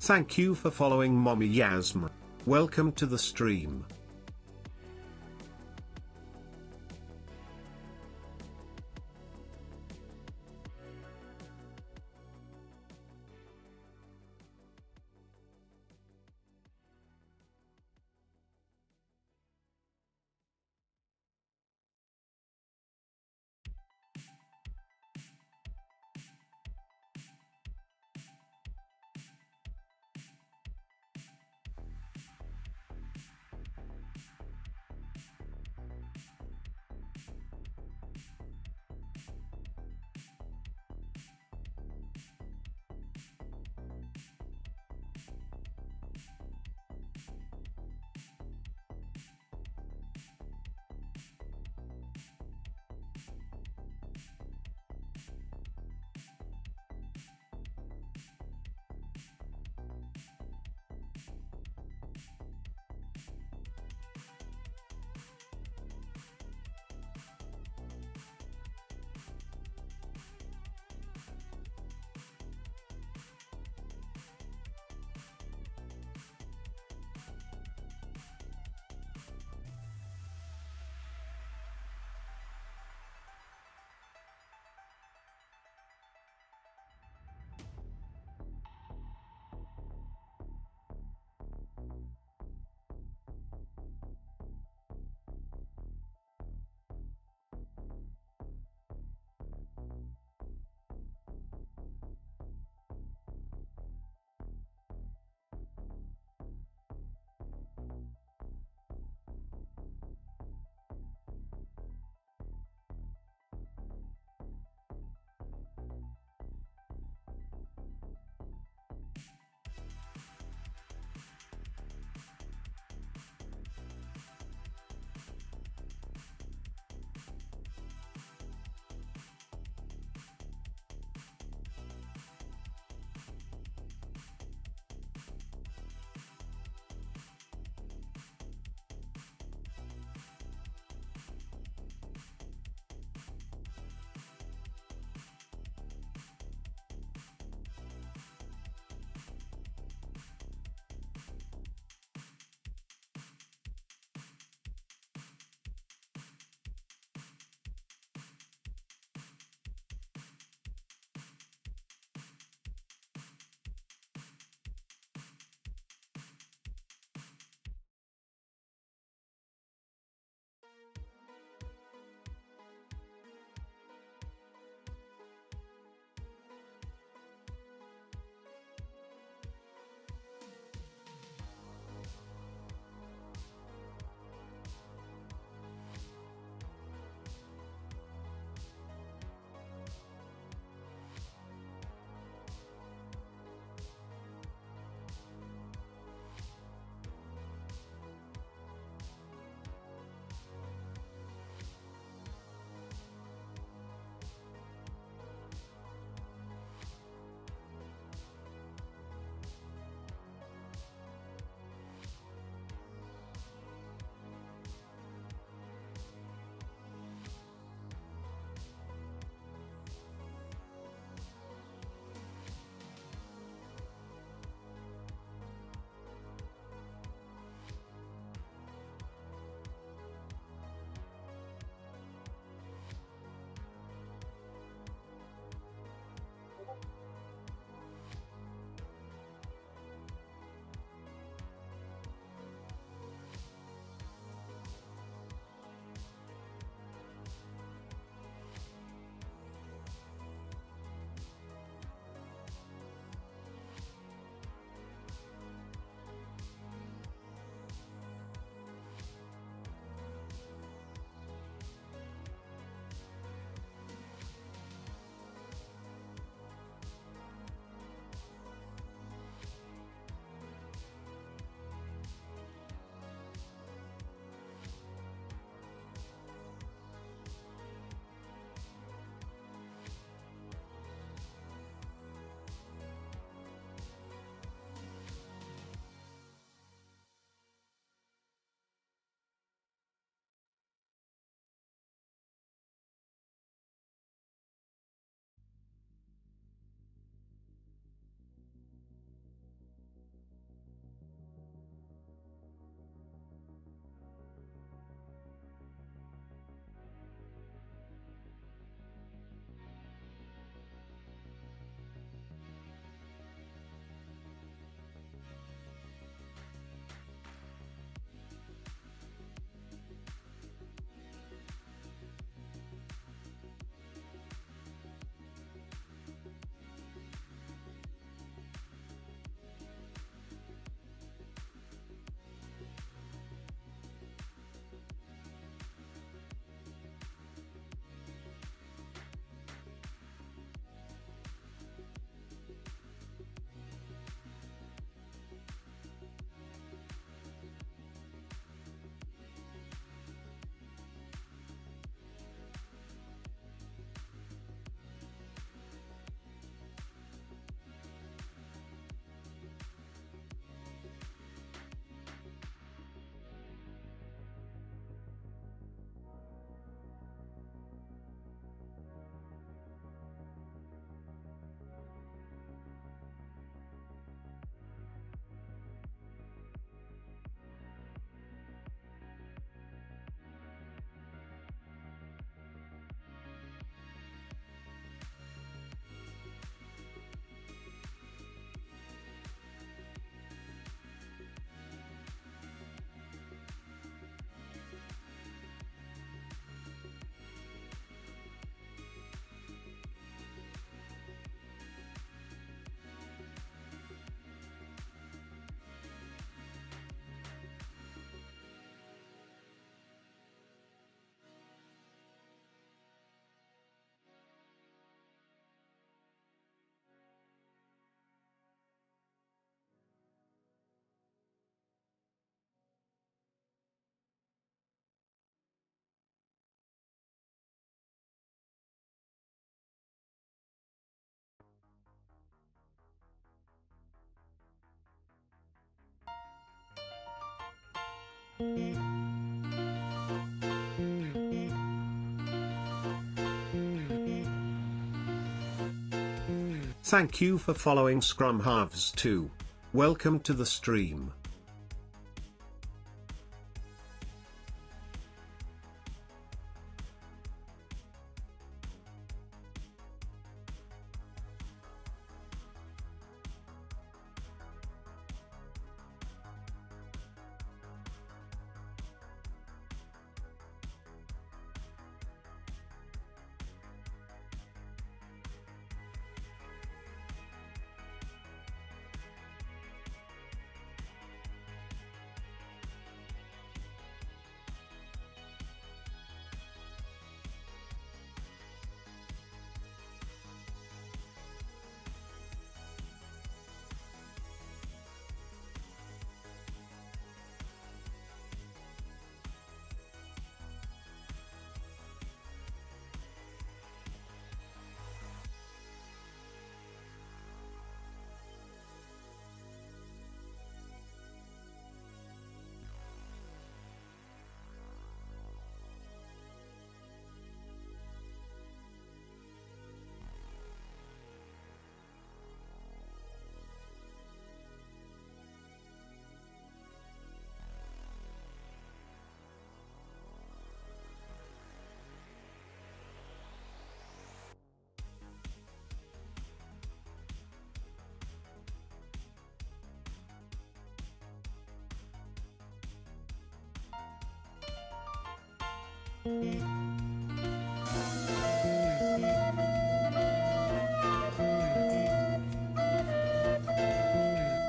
Thank you for following Mommy Yasma. Welcome to the stream. Thank you for following Scrum Halves 2. Welcome to the stream.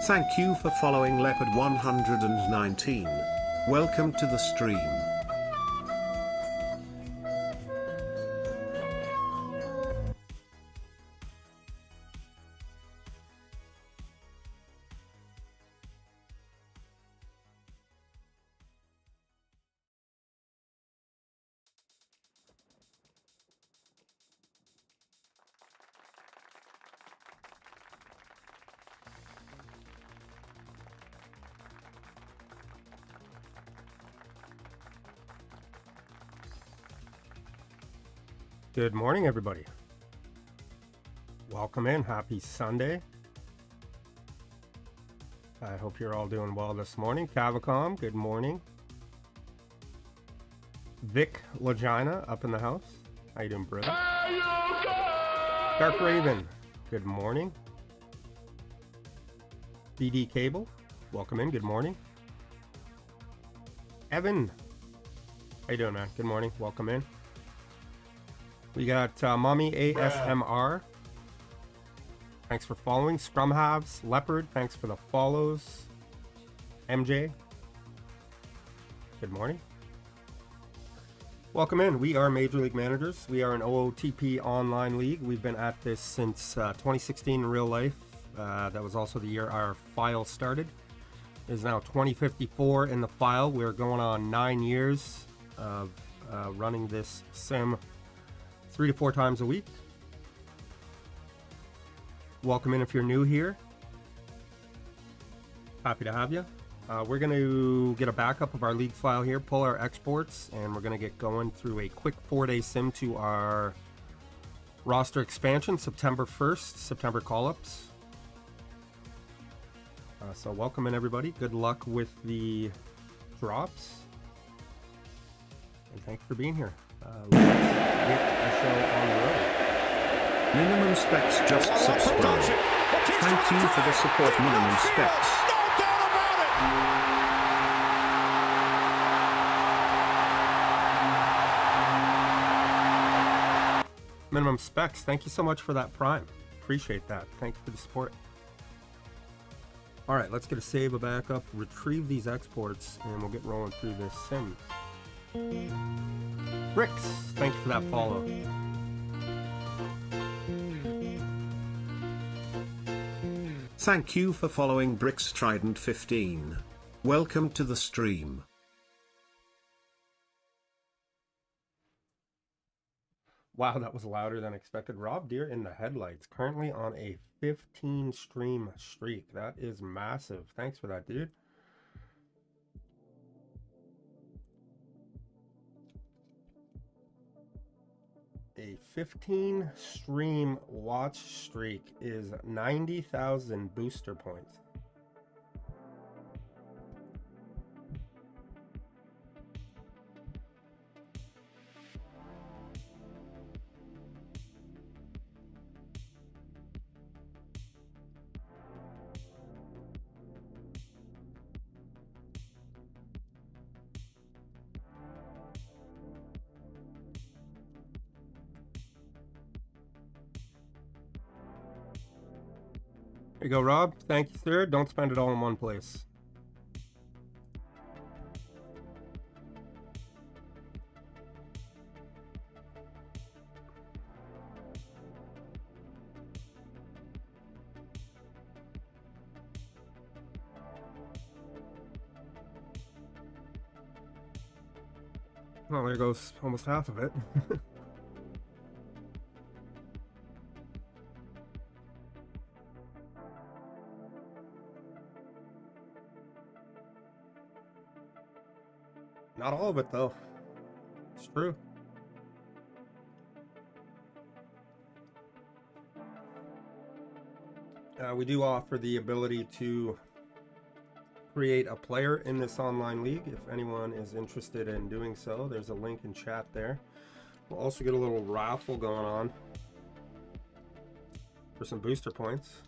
Thank you for following Leopard 119. Welcome to the stream. Good morning, everybody. Welcome in. Happy Sunday. I hope you're all doing well this morning. Cavacom, good morning. Vic Lagina up in the house. How you doing, brother? Dark Raven, good morning. BD Cable, welcome in. Good morning. Evan, how you doing, man? Good morning. Welcome in. We got Mommy ASMR. Thanks for following. Scrum Halves. Leopard, thanks for the follows. MJ, good morning. Welcome in. We are Major League Managers. We are an OOTP online league. We've been at this since 2016 in real life. That was also the year our file started. It is now 2054 in the file. We're going on 9 years of running this sim 3 to 4 times a week. Welcome in if you're new here. Happy to have you. We're going to get a backup of our league file here, pull our exports, and we're going to get going through a quick 4-day sim to our roster expansion, September 1st, September call-ups. So welcome in, everybody. Good luck with the drops. And thanks for being here. Let's get the show on the road. Minimum Specs just subscribe. Thank you for the support, Minimum Specs. Minimum Specs, thank you so much for that Prime. Appreciate that. Thank you for the support. All right, let's get a save, a backup, retrieve these exports, and we'll get rolling through this sim. Bricks, thank you for that follow. Thank you for following Bricks Trident 15. Welcome to the stream. Wow, that was louder than expected. Rob Deere in the headlights, currently on a 15 stream streak. That is massive. Thanks for that, dude. A 15 stream watch streak is 90,000 booster points. There you go, Rob. Thank you, sir. Don't spend it all in one place. Well, there goes almost half of it. Not all of it, though. It's true. We do offer the ability to create a player in this online league. If anyone is interested in doing so, there's a link in chat there. We'll also get a little raffle going on for some booster points.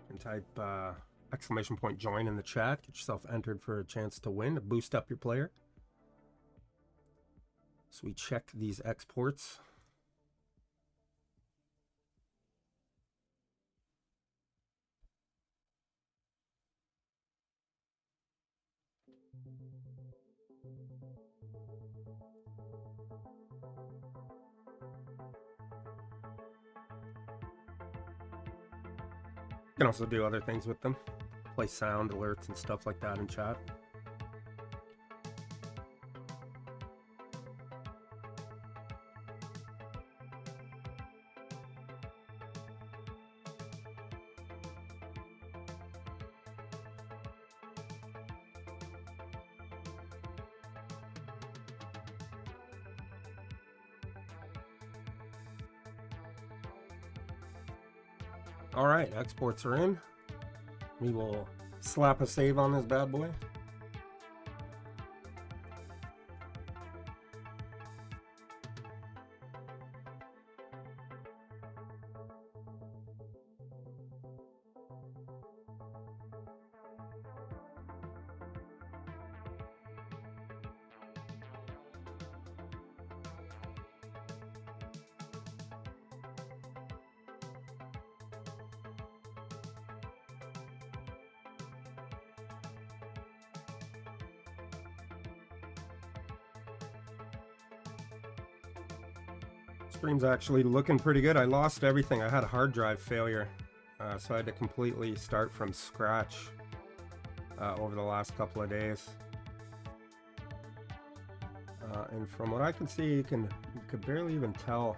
You can type exclamation point join in the chat. Get yourself entered for a chance to win, to boost up your player. So we check these exports. You can also do other things with them. Play sound alerts and stuff like that in chat. All right, exports are in. We will slap a save on this bad boy. Stream's actually looking pretty good. I lost everything. I had a hard drive failure, so I had to completely start from scratch over the last couple of days. And from what I can see, you could barely even tell.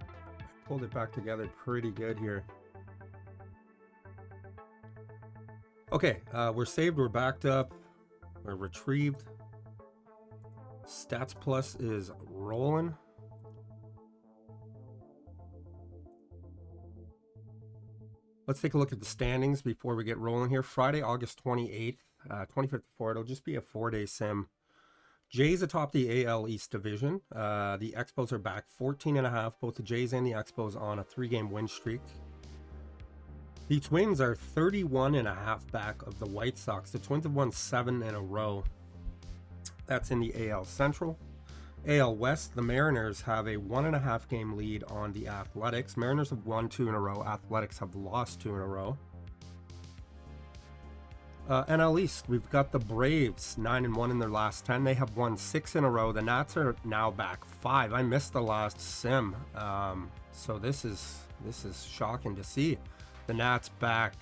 I pulled it back together pretty good here. Okay, we're saved, we're backed up, we're retrieved. Stats Plus is rolling. Let's take a look at the standings before we get rolling here. Friday, August 28th, 2054. It'll just be a 4-day sim. Jays atop the AL East Division. The Expos are back 14.5. Both the Jays and the Expos on a 3-game win streak. The Twins are 31.5 back of the White Sox. The Twins have won 7 in a row. That's in the AL Central. AL West, the Mariners have a 1.5 game lead on the Athletics. Mariners have won 2 in a row. Athletics have lost 2 in a row. NL East, we've got the Braves 9-1 in their last 10. They have won 6 in a row. The Nats are now back 5. I missed the last sim, so this is shocking to see. The Nats back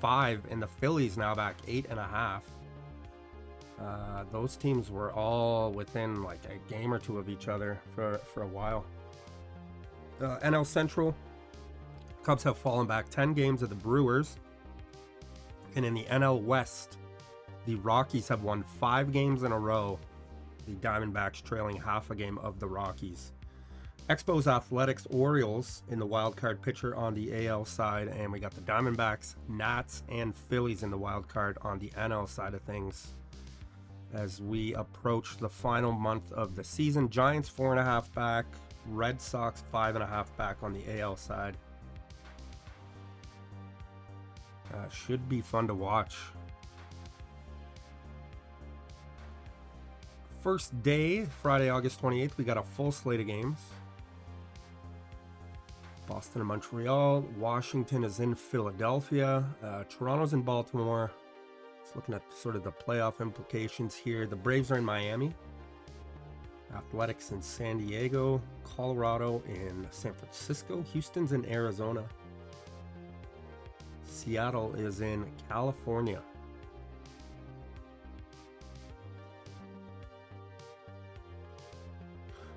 5, and the Phillies now back 8.5. Those teams were all within like a game or two of each other for a while. NL Central, Cubs have fallen back 10 games of the Brewers. And in the NL West, The Rockies have won 5 games in a row. The Diamondbacks trailing half a game of the Rockies. Expos, Athletics, Orioles in the wild card picture on the AL side, and we got the Diamondbacks, Nats, and Phillies in the wild card on the NL side of things. As we approach the final month of the season, Giants 4.5 back, Red Sox 5.5 back on the AL side. Should be fun to watch. First day, Friday, August 28th, we got a full slate of games. Boston and Montreal. Washington is in Philadelphia. Toronto's in Baltimore. Just looking at sort of the playoff implications here. The Braves are in Miami. Athletics in San Diego. Colorado in San Francisco. Houston's in Arizona. Seattle is in California.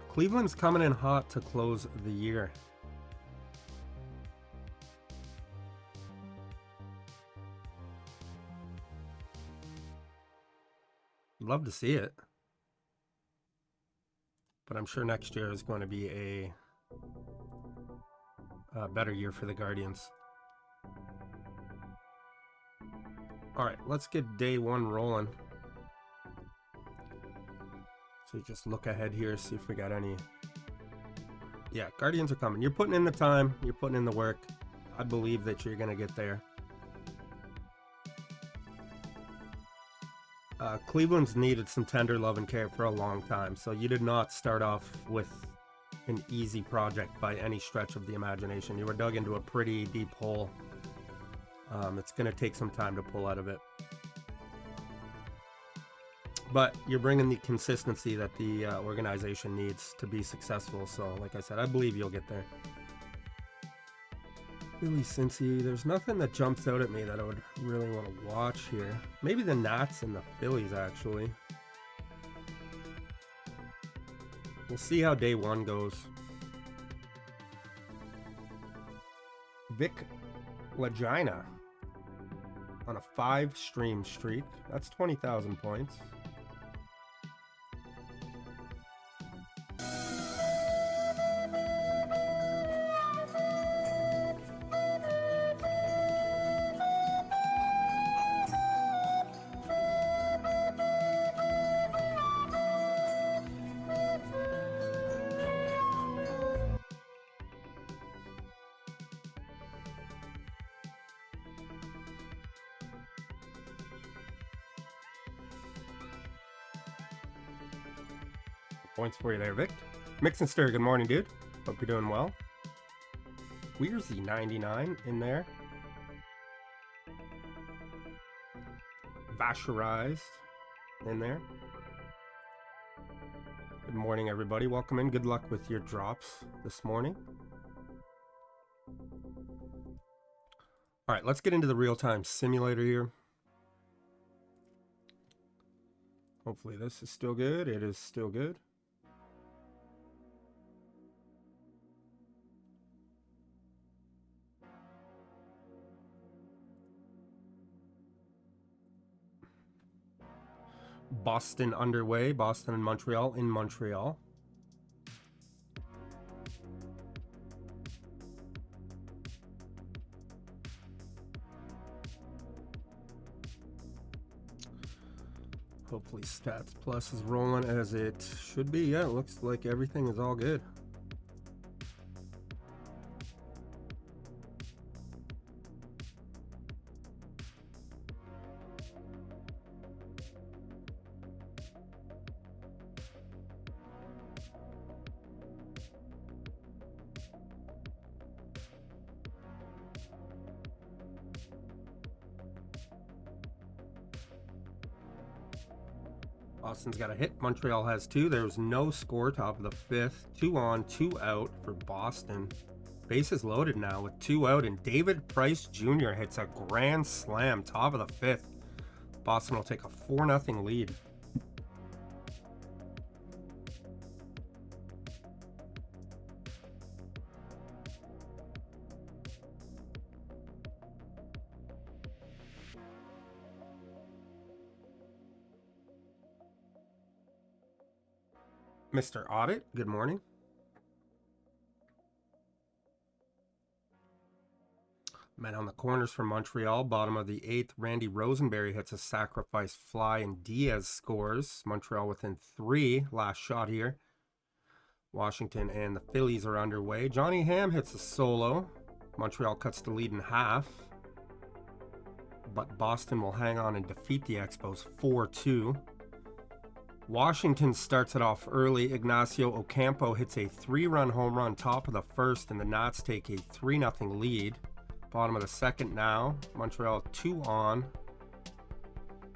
Cleveland's coming in hot to close the year. Love to see it. But I'm sure next year is going to be a better year for the Guardians. All right, let's get day one rolling. So just look ahead here, see if we got any. Yeah, Guardians are coming. You're putting in the time. You're putting in the work. I believe that you're going to get there. Cleveland's needed some tender love and care for a long time, so you did not start off with an easy project by any stretch of the imagination. You were dug into a pretty deep hole. It's going to take some time to pull out of it. But you're bringing the consistency that the organization needs to be successful, so like I said, I believe you'll get there. Really, Cincy, there's nothing that jumps out at me that I would really want to watch here. Maybe the Nats and the Phillies, actually. We'll see how day one goes. Vic Lagina on a 5-stream streak. That's 20,000 points. Points for you there, Vic. Mix and Stir, good morning, dude. Hope you're doing well. Weersy 99 in there. Vasherized in there. Good morning, everybody. Welcome in. Good luck with your drops this morning. All right, let's get into the real-time simulator here. Hopefully this is still good. It is still good. Boston underway. Boston and Montreal in Montreal. Hopefully Stats Plus is rolling as it should be. Yeah, it looks like everything is all good. Boston's got a hit. Montreal has 2. There's no score, top of the 5th. 2 on, 2 out for Boston. Bases loaded now with 2 out, and David Price Jr. hits a grand slam, top of the 5th. Boston will take a 4-0 lead. Mr. Audit, good morning. Men on the corners for Montreal, bottom of the 8th. Randy Rosenberry hits a sacrifice fly and Diaz scores. Montreal within 3. Last shot here. Washington and the Phillies are underway. Johnny Ham hits a solo. Montreal cuts the lead in half. But Boston will hang on and defeat the Expos 4-2. Washington starts it off early. Ignacio Ocampo hits a 3-run home run top of the 1st, and the Nats take a 3-0 lead. Bottom of the 2nd now. Montreal 2 on,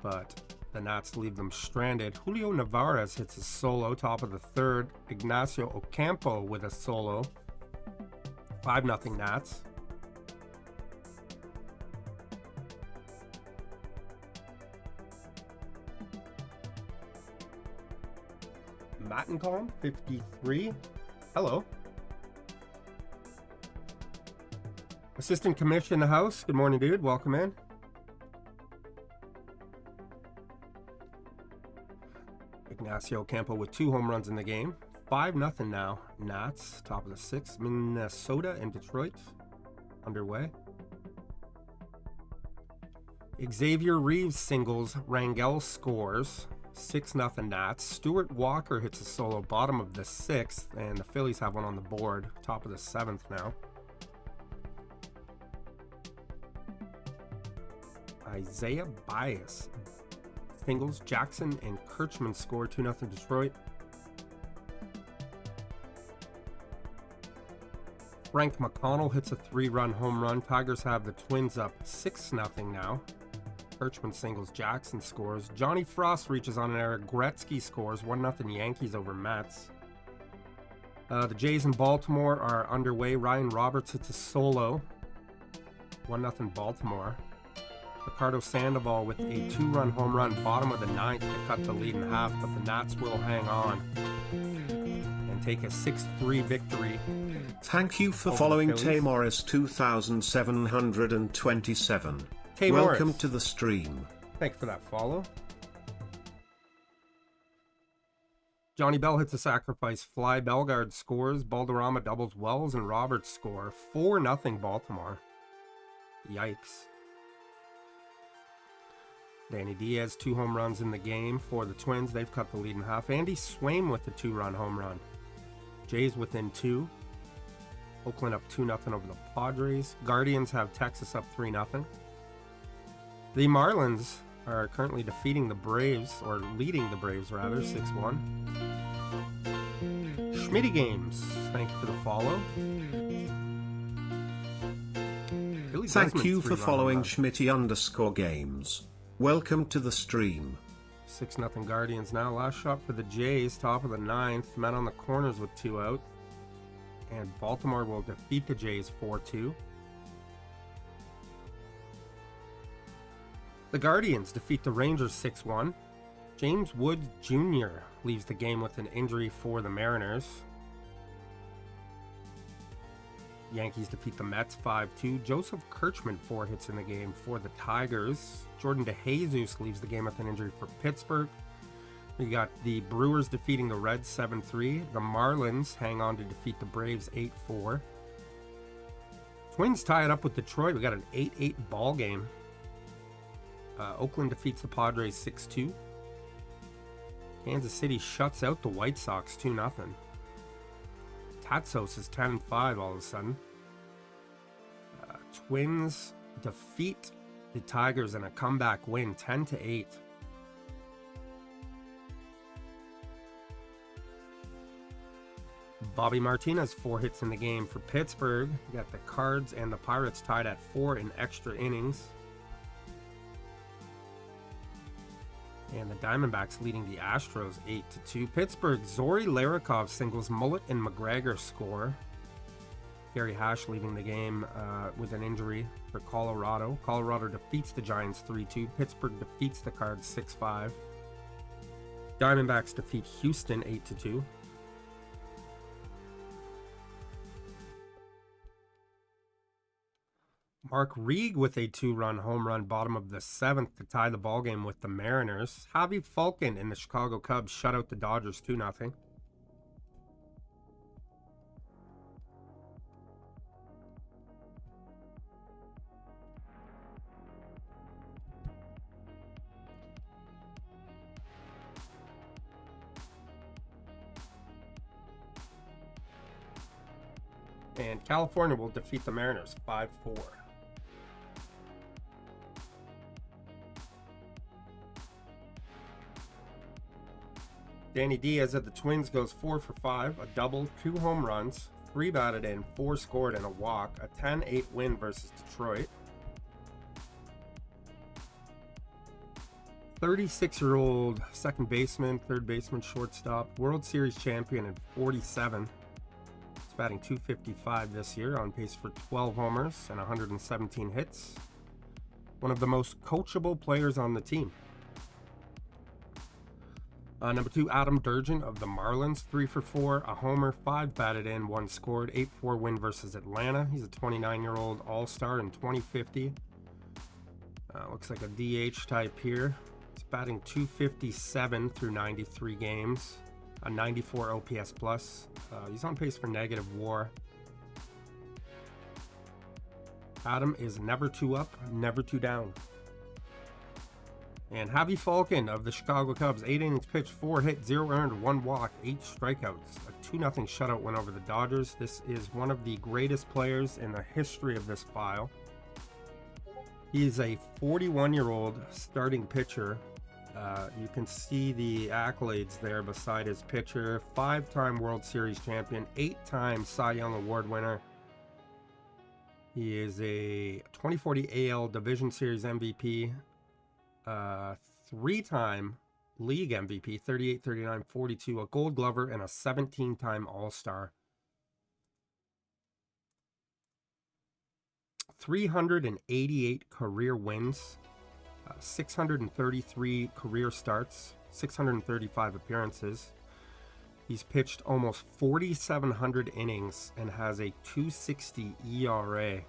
but the Nats leave them stranded. Julio Nevarez hits a solo, top of the 3rd. Ignacio Ocampo with a solo. 5-0 Nats. Mattencomb, 53. Hello. Assistant Commissioner in the house. Good morning, dude. Welcome in. Ignacio Ocampo with 2 home runs in the game. 5-0 now. Nats, top of the 6th. Minnesota and Detroit underway. Xavier Reeves singles. Rangel scores. 6-0 Nats. Stuart Walker hits a solo, bottom of the 6th, and the Phillies have one on the board. Top of the 7th now. Isaiah Bias singles. Jackson and Kirchman score. 2-0 Detroit. Frank McConnell hits a 3-run home run. Tigers have the Twins up 6-0 now. Kirchman singles. Jackson scores. Johnny Frost reaches on an error. Gretzky scores. 1-0 Yankees over Mets. The Jays in Baltimore are underway. Ryan Roberts hits a solo. 1-0 Baltimore. Ricardo Sandoval with a 2-run home run, bottom of the 9th, to cut the lead in half, but the Nats will hang on and take a 6-3 victory. Thank you for following Tay Morris 2727. Tay Welcome Morris, to the stream. thank you for that follow. Johnny Bell hits a sacrifice fly. Bellegarde scores. Balderrama doubles. Wells and Roberts score. 4-0 Baltimore. Yikes. Danny Diaz, 2 home runs in the game for the Twins. They've cut the lead in half. Andy Swaim with a 2-run home run. Jays within 2. Oakland up 2-0 over the Padres. Guardians have Texas up 3-0. The Marlins are currently defeating the Braves, or leading the Braves rather, 6-1. Schmitty Games, thank you for the follow. Thank you for following Schmitty_games. Welcome to the stream. 6-0 Guardians now. Last shot for the Jays, top of the 9th. Men on the corners with 2 out. And Baltimore will defeat the Jays 4-2. The Guardians defeat the Rangers 6-1. James Woods Jr. leaves the game with an injury for the Mariners. Yankees defeat the Mets 5-2. Joseph Kirchman 4 hits in the game for the Tigers. Jordan DeJesus leaves the game with an injury for Pittsburgh. We got the Brewers defeating the Reds 7-3. The Marlins hang on to defeat the Braves 8-4. Twins tie it up with Detroit. We got an 8-8 ball game. Oakland defeats the Padres 6-2. Kansas City shuts out the White Sox 2-0. Tatsos is 10-5 all of a sudden. Twins defeat the Tigers in a comeback win 10-8. Bobby Martinez 4 hits in the game for Pittsburgh. You got the Cards and the Pirates tied at 4 in extra innings. And the Diamondbacks leading the Astros 8-2. Pittsburgh, Zori Larikov singles. Mullet and McGregor score. Gary Hash leaving the game with an injury for Colorado. Colorado defeats the Giants 3-2. Pittsburgh defeats the Cards 6-5. Diamondbacks defeat Houston 8-2. Mark Reig with a 2-run home run, bottom of the 7th, to tie the ballgame with the Mariners. Javi Falcon and the Chicago Cubs shut out the Dodgers 2-0. And California will defeat the Mariners 5-4. Danny Diaz of the Twins goes 4 for 5, a double, 2 home runs, 3 batted in, 4 scored, and a walk. A 10-8 win versus Detroit. 36-year-old second baseman, third baseman, shortstop, World Series champion in 47. He's batting .255 this year, on pace for 12 homers and 117 hits. One of the most coachable players on the team. Number 2, Adam Durgin of the Marlins, 3 for 4, a homer, 5 batted in, 1 scored, 8-4 win versus Atlanta. He's a 29-year-old all-star in 2050. Looks like a DH type here. He's batting .257 through 93 games, a 94 OPS plus. He's on pace for negative WAR. Adam is never too up, never too down. And Javi Falcon of the Chicago Cubs, 8 innings pitched, 4 hit, 0 earned, 1 walk, 8 strikeouts. A 2-0 shutout win over the Dodgers. This is one of the greatest players in the history of this file. He is a 41-year-old starting pitcher. You can see the accolades there beside his pitcher. 5-time World Series champion, 8-time Cy Young Award winner. He is a 2040 AL Division Series MVP. 3-time league MVP, 38, 39, 42, a Gold Glover, and a 17-time All-Star. 388 career wins, 633 career starts, 635 appearances. He's pitched almost 4,700 innings and has a 2.60 ERA,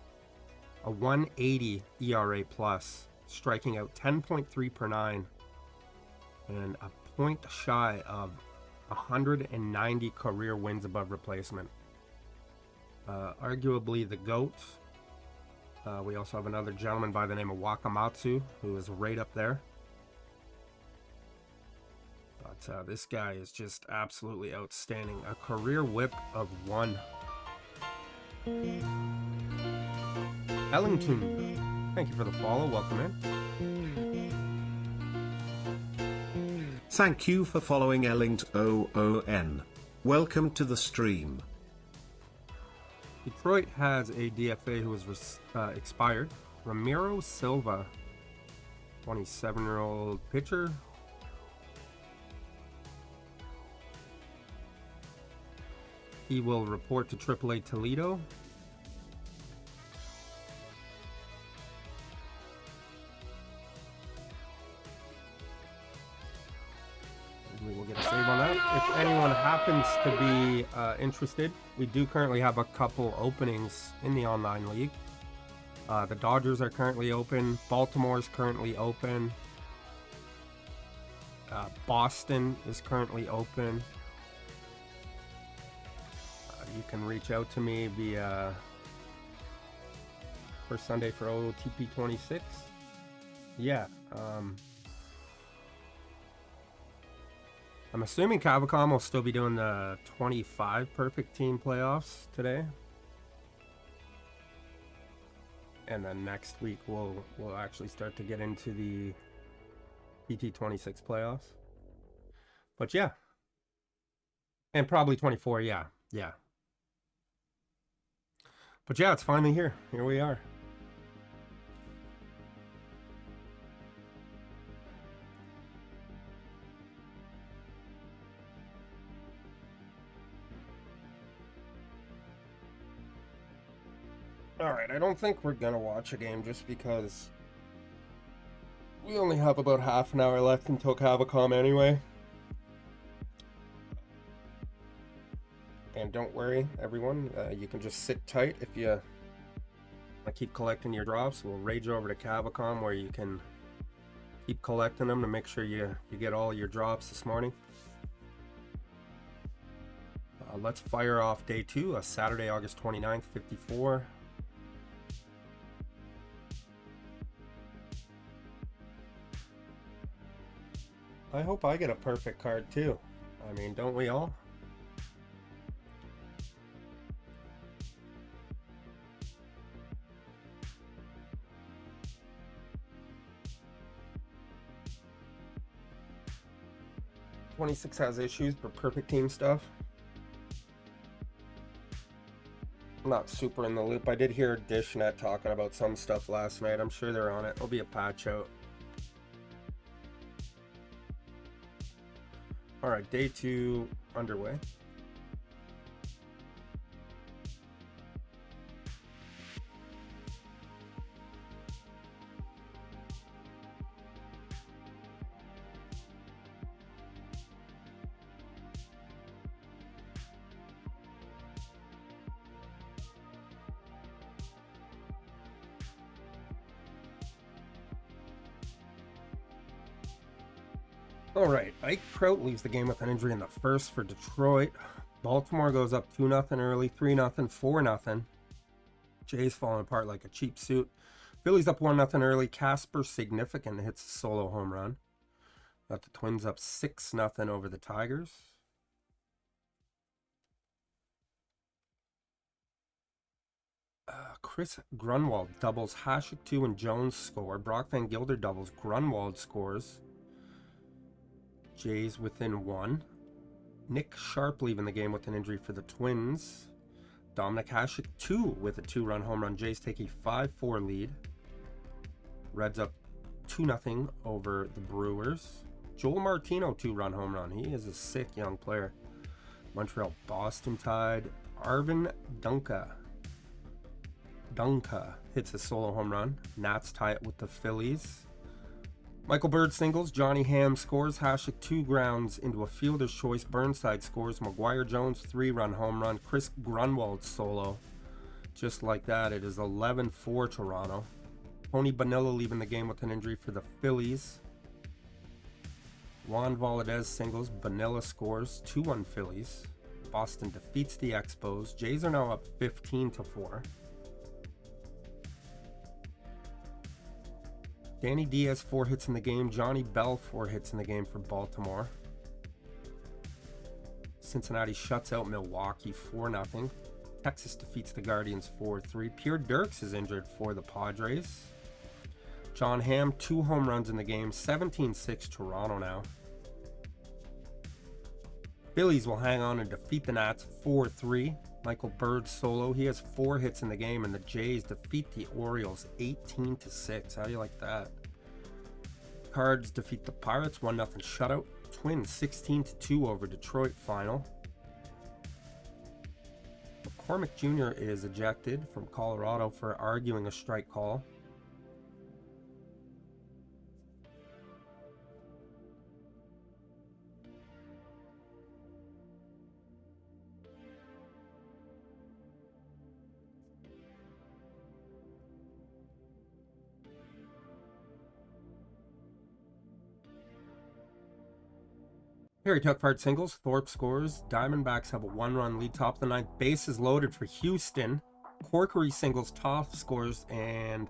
a 1.80 ERA plus, striking out 10.3 per 9, and a point shy of 190 career wins above replacement. Arguably the GOAT. We also have another gentleman by the name of Wakamatsu, who is right up there. But this guy is just absolutely outstanding. A career whip of 1. Ellington, thank you for the follow. Welcome in. Thank you for following Ellington. Welcome to the stream. Detroit has a DFA who was expired. Ramiro Silva, 27-year-old pitcher. He will report to AAA Toledo. We will get a save on that. If anyone happens to be interested, we do currently have a couple openings in the online league. The Dodgers are currently open. Baltimore is currently open. Boston is currently open. You can reach out to me via First Sunday for OOTP 26. Yeah. I'm assuming Cavacom will still be doing the 25 perfect team playoffs today. And then next week we'll actually start to get into the PT 26 playoffs. But yeah. And probably 24, yeah. But yeah, it's finally here. Here we are. Alright, I don't think we're gonna watch a game just because we only have about half an hour left until Cavacom anyway. And don't worry, everyone, you can just sit tight if you keep collecting your drops. We'll rage over to Cavacom where you can keep collecting them to make sure you get all your drops this morning. Let's fire off day 2, a Saturday, August 29th, 54. I hope I get a perfect card too. I mean, don't we all? 26 has issues, but perfect team stuff. I'm not super in the loop. I did hear DishNet talking about some stuff last night. I'm sure they're on it. It'll be a patch out. All right, day 2 underway. All right, Ike Prout leaves the game with an injury in the first for Detroit. Baltimore goes up 2-0 early, 3-0, 4-0. Jays falling apart like a cheap suit. Phillies up 1-0 early. Casper Significant hits a solo home run. Got the Twins up 6-0 over the Tigers. Chris Grunwald doubles. Hasek 2 and Jones score. Brock Van Gilder doubles. Grunwald scores. Jays within 1. Nick Sharp leaving the game with an injury for the Twins. Dominic Hasek 2 with a 2-run home run. Jays take a 5-4 lead. Reds up 2-0 over the Brewers. Joel Martino 2-run home run. He is a sick young player. Montreal Boston tied. Arvin Dunca hits a solo home run. Nats tie it with the Phillies. Michael Bird singles. Johnny Ham scores. Hasek 2 grounds into a fielder's choice. Burnside scores. McGuire Jones 3-run home run. Chris Grunwald solo. Just like that, it is 11-4 Toronto. Tony Bonilla leaving the game with an injury for the Phillies. Juan Valadez singles. Bonilla scores. 2-1 Phillies. Boston defeats the Expos. Jays are now up 15-4. Danny Diaz 4 hits in the game. Johnny Bell 4 hits in the game for Baltimore. Cincinnati shuts out Milwaukee 4-0. Texas defeats the Guardians 4-3. Pierre Dirks is injured for the Padres. John Hamm 2 home runs in the game. 17-6 Toronto now. Phillies will hang on and defeat the Nats 4-3. Michael Bird solo. He has 4 hits in the game, and the Jays defeat the Orioles 18-6. How do you like that? Cards defeat the Pirates 1-0 shutout. Twins 16-2 over Detroit final. McCormick Jr. is ejected from Colorado for arguing a strike call. Harry Tuckfart singles. Thorpe scores. Diamondbacks have a 1-run lead top of the 9th. Bases loaded for Houston. Corkery singles. Toth scores. And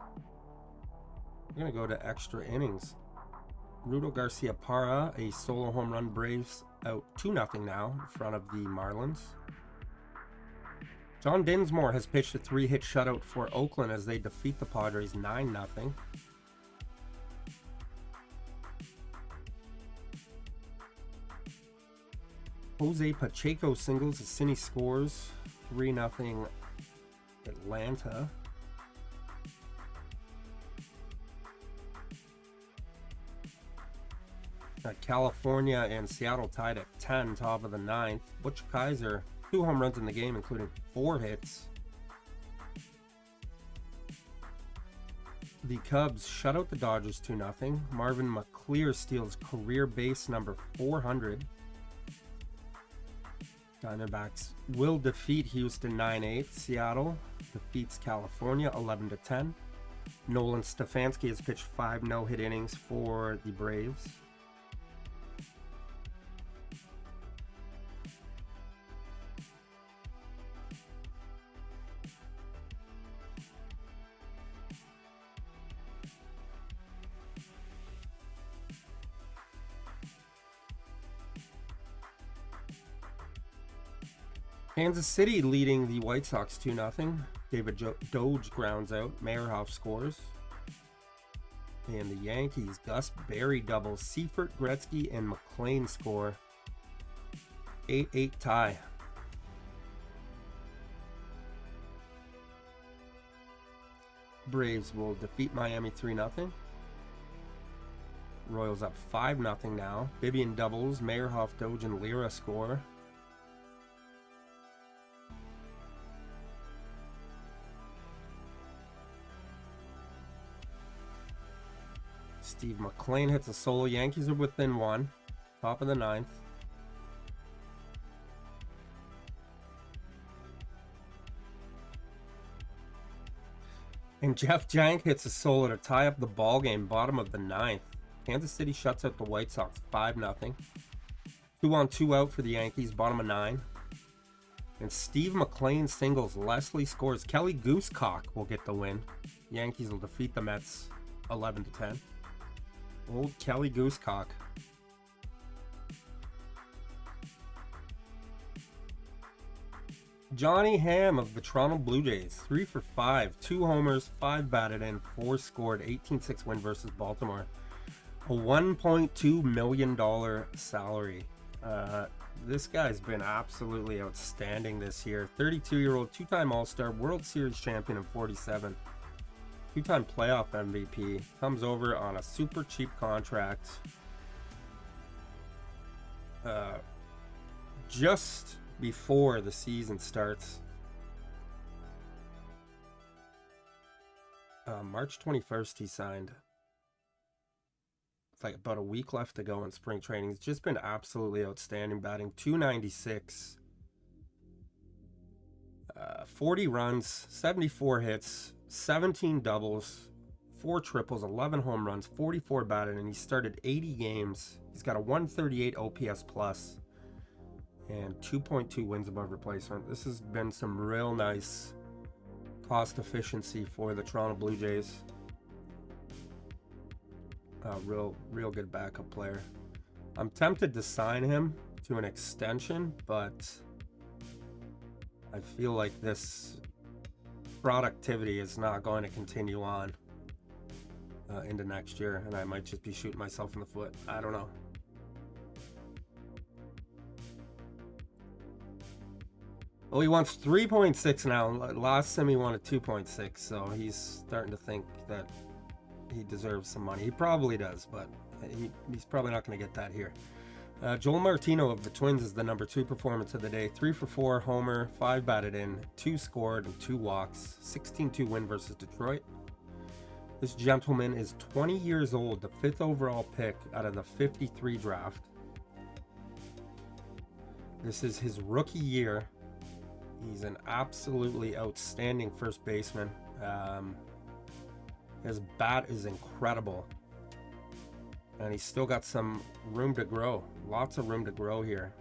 we're going to go to extra innings. Rudo Garcia Parra, a solo home run. Braves out 2-0 now in front of the Marlins. John Dinsmore has pitched a 3-hit shutout for Oakland as they defeat the Padres 9-0. Jose Pacheco singles as Cine scores. 3-0 Atlanta. California and Seattle tied at 10, top of the 9th. Butch Kaiser, 2 home runs in the game, including 4 hits. The Cubs shut out the Dodgers 2-0. Marvin McClear steals career base number 400. Diamondbacks will defeat Houston 9-8. Seattle defeats California 11-10. Nolan Stefanski has pitched 5 no-hit innings for the Braves. Kansas City leading the White Sox 2-0. David Doge grounds out. Meyerhoff scores. And the Yankees, Gus Berry doubles. Seifert, Gretzky, and McClain score. 8-8 tie. Braves will defeat Miami 3-0. Royals up 5-0 now. Bibian doubles. Meyerhoff, Doge, and Lira score. Steve McLean hits a solo. Yankees are within one. Top of the 9th. And Jeff Jank hits a solo to tie up the ball game, bottom of the 9th. Kansas City shuts out the White Sox 5-0. 2-on-2 out for the Yankees, bottom of 9. And Steve McLean singles. Leslie scores. Kelly Goosecock will get the win. Yankees will defeat the Mets 11-10. Old Kelly Goosecock. Johnny Ham of the Toronto Blue Jays, 3 for 5, 2 homers, 5 batted in, 4 scored, 18-6 win versus Baltimore. A $1.2 million salary. This guy's been absolutely outstanding this year. 32-year-old, 2-time All-Star, World Series champion in 47. 2-time playoff MVP. Comes over on a super cheap contract. Just before the season starts. March 21st he signed. It's like about a week left to go in spring training. He's just been absolutely outstanding, batting .296. 40 runs, 74 hits, 17 doubles, 4 triples, 11 home runs, 44 batted, and he started 80 games. He's got a 138 OPS plus and 2.2 wins above replacement. This has been some real nice cost efficiency for the Toronto Blue Jays. Real good backup player. I'm tempted to sign him to an extension, but I feel like this productivity is not going to continue on into next year, and I might just be shooting myself in the foot. I don't know. Well, he wants 3.6 now. Last time he wanted 2.6, so he's starting to think that he deserves some money. He probably does, but he's probably not going to get that here. Joel Martino of the Twins is the number 2 performance of the day. 3 for 4, homer, 5 batted in, 2 scored, and 2 walks. 16-2 win versus Detroit. This gentleman is 20 years old, the 5th overall pick out of the 53 draft. This is his rookie year. He's an absolutely outstanding first baseman. His bat is incredible. And he's still got some room to grow. Lots of room to grow here.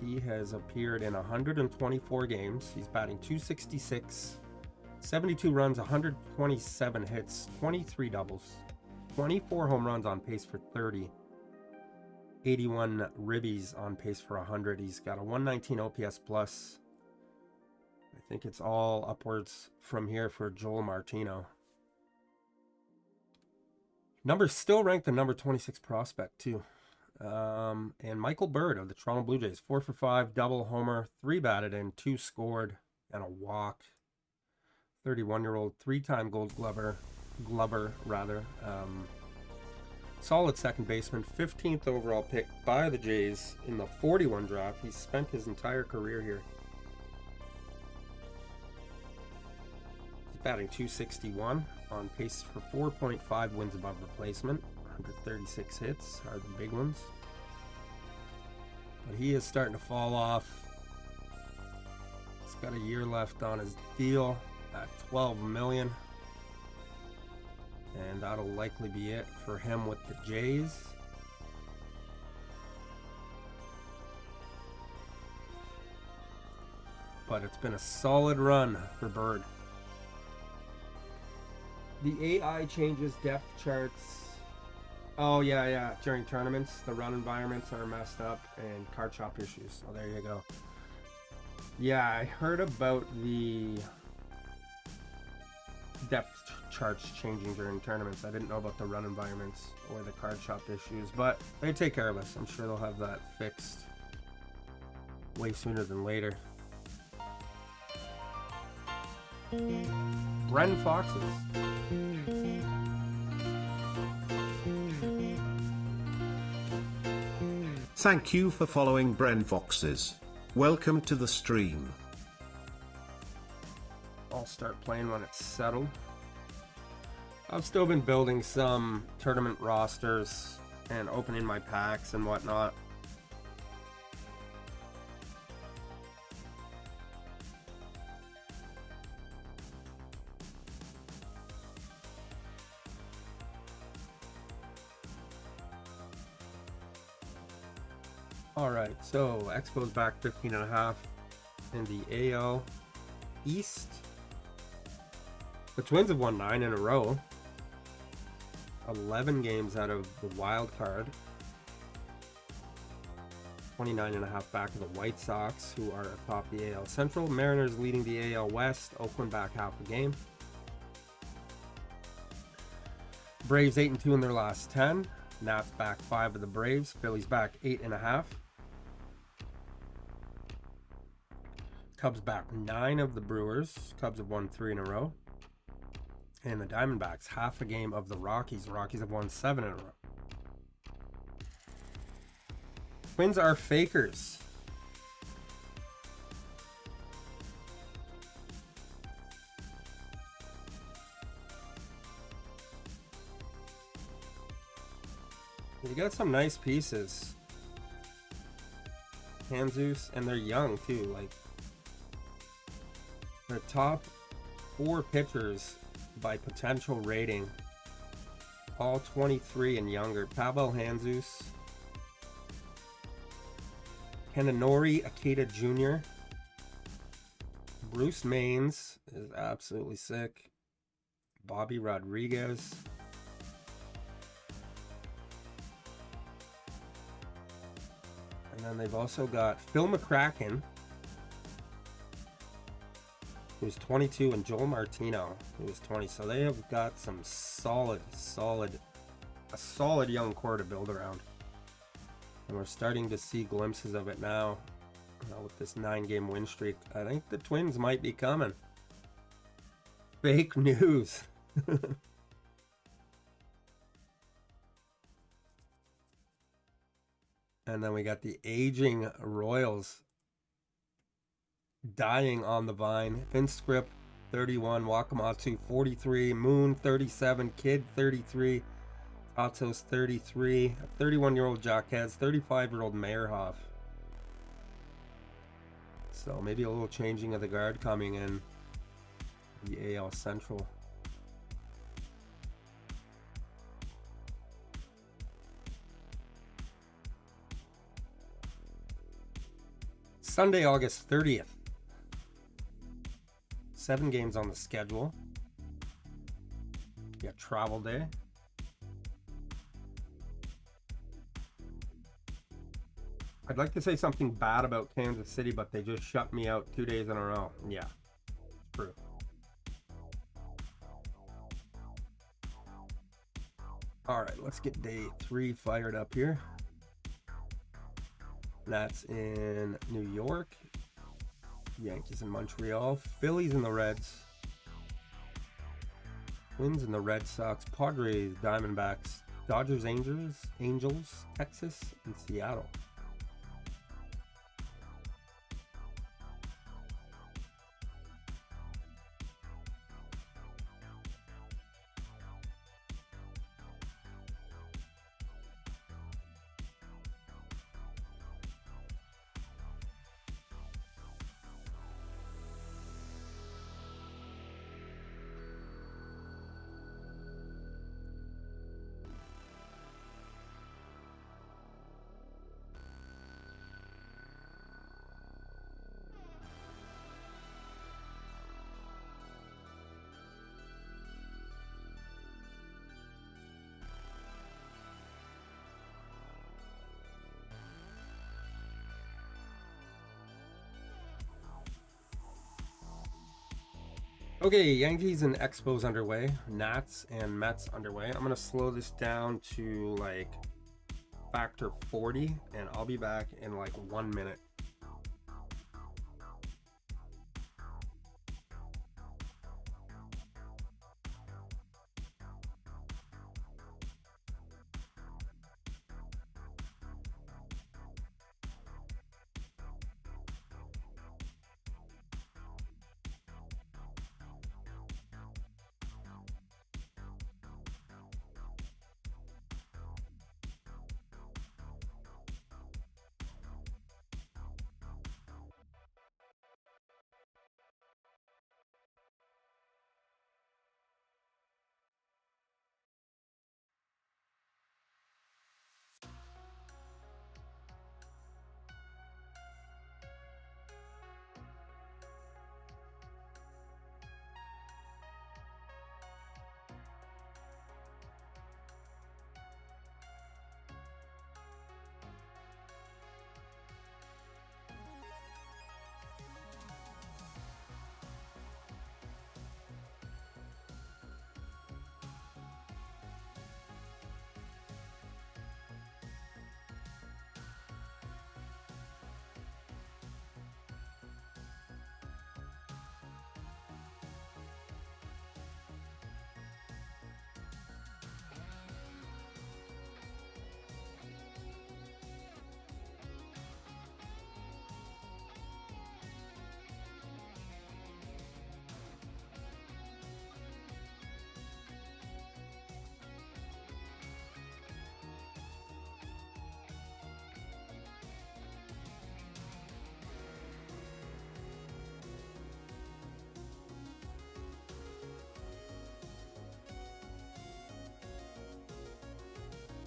He has appeared in 124 games. He's batting .266, 72 runs, 127 hits, 23 doubles, 24 home runs, on pace for 30. 81 ribbies, on pace for 100. He's got a 119 OPS plus. I think it's all upwards from here for Joel Martino. Still ranked the number 26 prospect too. And Michael Bird of the Toronto Blue Jays, 4 for 5, double, homer, 3 batted in, 2 scored, and a walk. 31-year-old, 3-time Gold Glover rather. Solid second baseman, 15th overall pick by the Jays in the 41 draft. He's spent his entire career here. He's batting .261, on pace for 4.5 wins above replacement. 136 hits are the big ones. But he is starting to fall off. He's got a year left on his deal at $12 million. And that'll likely be it for him with the Jays. But it's been a solid run for Bird. The AI changes depth charts. Oh, yeah. During tournaments, the run environments are messed up and card shop issues. So there you go. Yeah, I heard about the depth charts changing during tournaments. I didn't know about the run environments or the card shop issues, but they take care of us. I'm sure they'll have that fixed way sooner than later. Bren Foxes. Thank you for following Bren Foxes. Welcome to the stream. I'll start playing when it's settled. I've still been building some tournament rosters and opening my packs and whatnot. All right, so Expo's back 15.5 in the AL East. The Twins have won 9 in a row. 11 games out of the wild card. 29.5 back of the White Sox, who are atop the AL Central. Mariners leading the AL West. Oakland back half a game. Braves 8-2 in their last 10. Nats back 5 of the Braves. Phillies back 8.5. Cubs back 9 of the Brewers. Cubs have won 3 in a row. And the Diamondbacks half a game of the Rockies. The Rockies have won 7 in a row. Twins are fakers. You got some nice pieces. Hanzus, and they're young too. Like, their top 4 pitchers by potential rating, all 23 and younger. Pavel Hanzus, Kananori Akita Jr., Bruce Maines is absolutely sick, Bobby Rodriguez, and then they've also got Phil McCracken, who's 22, and Joel Martino, who's 20. So they have got some solid young core to build around. And we're starting to see glimpses of it now. With this 9-game win streak, I think the Twins might be coming. Fake news. And then we got the aging Royals dying on the vine. Finscript 31, Wakamatsu 43, Moon 37, Kid 33, Atos 33, 31-year-old Jaquez, 35-year-old Meyerhoff. So maybe a little changing of the guard coming in the AL Central. Sunday, August 30th. 7 games on the schedule. You got travel day. I'd like to say something bad about Kansas City, but they just shut me out 2 days in a row. Yeah, true. All right, let's get day 3 fired up here. That's in New York. Yankees in Montreal. Phillies in the Reds. Twins in the Red Sox. Padres, Diamondbacks. Dodgers, Angels, Texas, and Seattle. Okay, Yankees and Expos underway. Nats and Mets underway. I'm going to slow this down to like factor 40, and I'll be back in like 1 minute.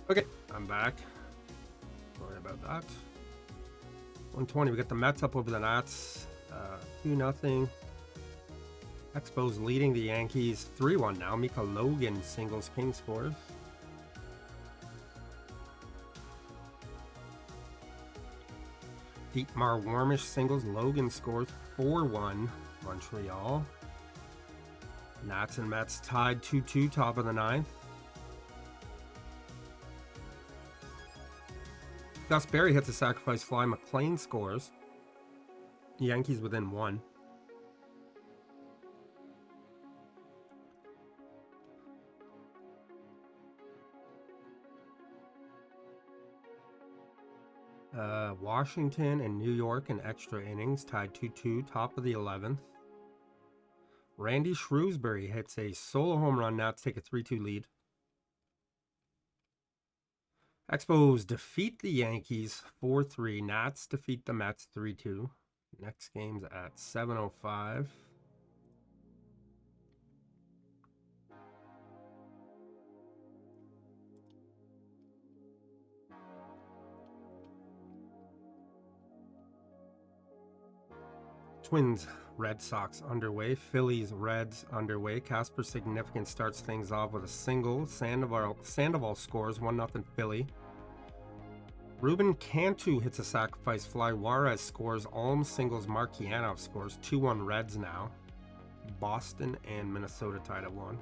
Okay, I'm back. Sorry about that. 120, we got the Mets up over the Nats. 2-0. Expos leading the Yankees 3-1 now. Mika Logan singles, King scores. Dietmar Warmish singles, Logan scores 4-1. Montreal. Nats and Mets tied 2-2, top of the ninth. Gus Berry hits a sacrifice fly. McLean scores. The Yankees within one. Washington and New York in extra innings tied 2-2, top of the 11th. Randy Shrewsbury hits a solo home run. Nats take a 3-2 lead. Expos defeat the Yankees 4-3. Nats defeat the Mets 3-2. Next game's at 7:05. Twins, Red Sox underway. Phillies, Reds underway. Casper Significant starts things off with a single. Sandoval scores 1-0 Philly. Ruben Cantu hits a sacrifice fly. Juarez scores. Alm singles. Markianov scores. 2-1 Reds now. Boston and Minnesota tied at 1.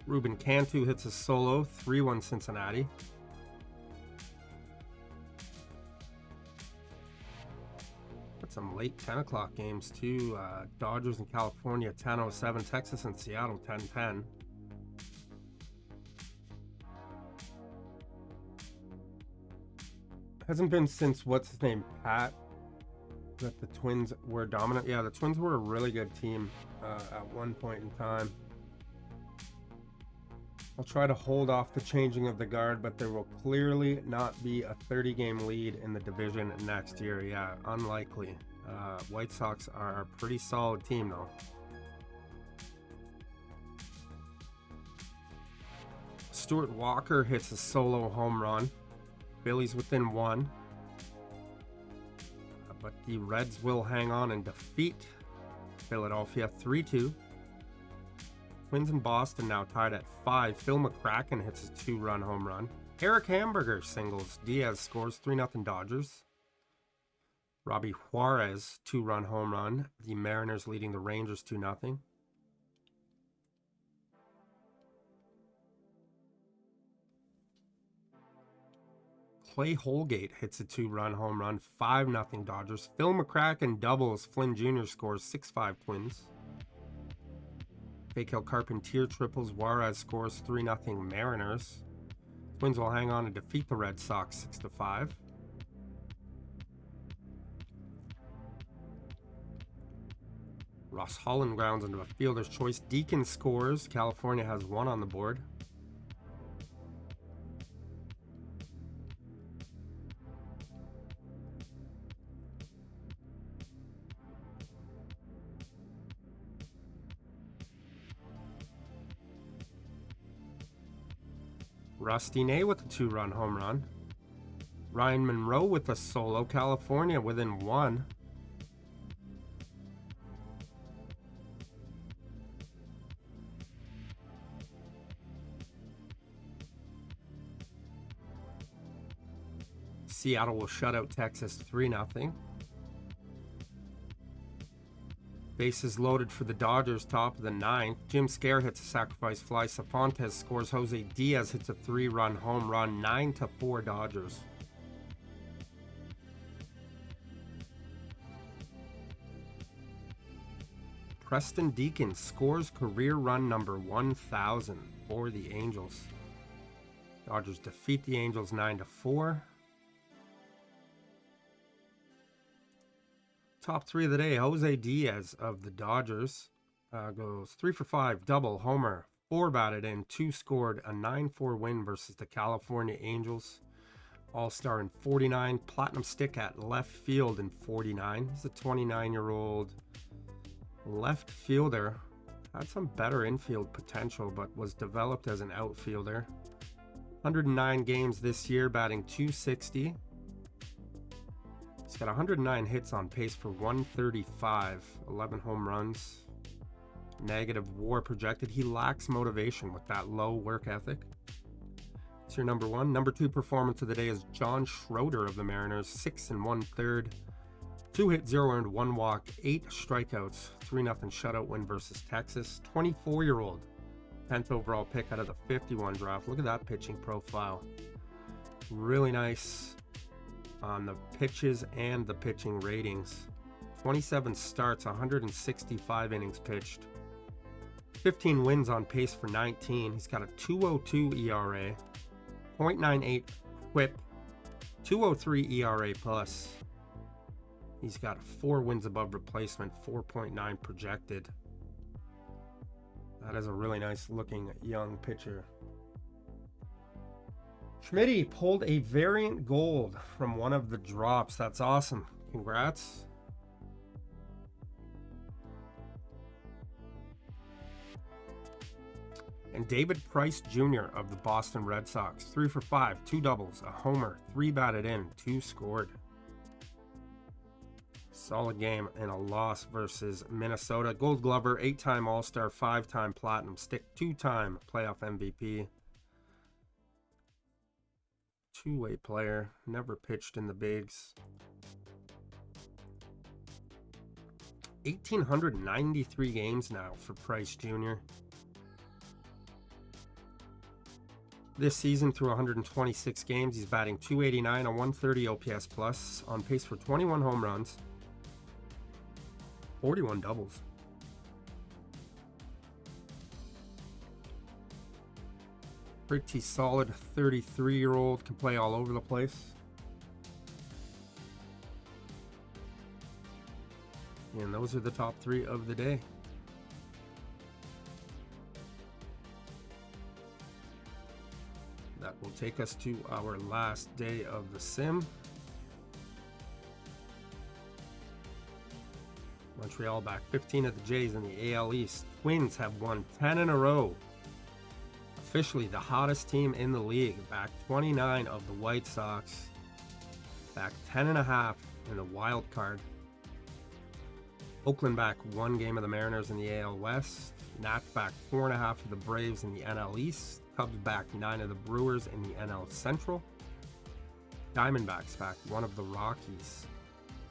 Ruben Cantu hits a solo. 3-1 Cincinnati. Some late 10 o'clock games too. Dodgers in California 10:07, Texas and Seattle 10:10. Hasn't been since what's his name, Pat, that the Twins were dominant. Yeah, the Twins were a really good team at one point in time. I'll try to hold off the changing of the guard, but there will clearly not be a 30-game lead in the division next year. Yeah, unlikely. White Sox are a pretty solid team, though. Stuart Walker hits a solo home run. Phillies within one. But the Reds will hang on and defeat Philadelphia 3-2. Twins in Boston now tied at 5. Phil McCracken hits a 2-run home run. Eric Hamburger singles. Diaz scores 3-0 Dodgers. Robbie Juarez 2-run home run. The Mariners leading the Rangers 2-0. Clay Holgate hits a 2-run home run. 5-0 Dodgers. Phil McCracken doubles. Flynn Jr. scores 6-5 Twins. Fake Carpentier triples. Juarez scores 3-0 Mariners. Twins will hang on and defeat the Red Sox 6-5. Ross Holland grounds into a fielder's choice. Deacon scores. California has 1 on the board. Rusty Nay with a 2-run home run. Ryan Monroe with a solo. California within 1. Seattle will shut out Texas 3-0. Bases loaded for the Dodgers, top of the 9th. Jim Scare hits a sacrifice fly. Cifuentes scores. Jose Diaz hits a 3-run home run. 9-4 Dodgers. Preston Deacon scores career run number 1,000 for the Angels. Dodgers defeat the Angels 9-4. Top 3 of the day, Jose Diaz of the Dodgers goes 3 for 5, double, homer, 4 batted in, 2 scored, a 9-4 win versus the California Angels. All-Star in 49, platinum stick at left field in 49. He's a 29-year-old left fielder. Had some better infield potential, but was developed as an outfielder. 109 games this year, batting .260. He's got 109 hits, on pace for 135, 11 home runs. Negative WAR projected. He lacks motivation with that low work ethic. It's your number one. Number two performance of the day is John Schroeder of the Mariners. 6 1/3, 2 hits, 0 earned, 1 walk, 8 strikeouts, 3-0 shutout win versus Texas. 24-year-old, 10th overall pick out of the 51 draft. Look at that pitching profile. Really nice on the pitches and the pitching ratings. 27 starts, 165 innings pitched. 15 wins, on pace for 19. He's got a 2.02 ERA, 0.98 whip, 2.03 ERA plus. He's got 4 wins above replacement, 4.9 projected. That is a really nice looking young pitcher. Schmitty pulled a variant gold from one of the drops. That's awesome. Congrats. And David Price Jr. of the Boston Red Sox, 3 for 5, 2 doubles, a homer, 3 batted in, 2 scored. Solid game and a loss versus Minnesota. Gold Glover, 8-time All-Star, 5-time Platinum Stick, 2-time playoff MVP. Two-way player, never pitched in the bigs. 1,893 games now for Price Jr. This season, through 126 games, he's batting .289, a 130 OPS plus, on pace for 21 home runs, 41 doubles. Pretty solid 33-year-old, can play all over the place. And those are the top 3 of the day. That will take us to our last day of the sim. Montreal back 15 at the Jays in the AL East. Twins have won 10 in a row. Officially the hottest team in the league. Back 29 of the White Sox. Back 10.5 in the wild card. Oakland back 1 game of the Mariners in the AL West. Nats back 4.5 of the Braves in the NL East. Cubs back 9 of the Brewers in the NL Central. Diamondbacks back 1 of the Rockies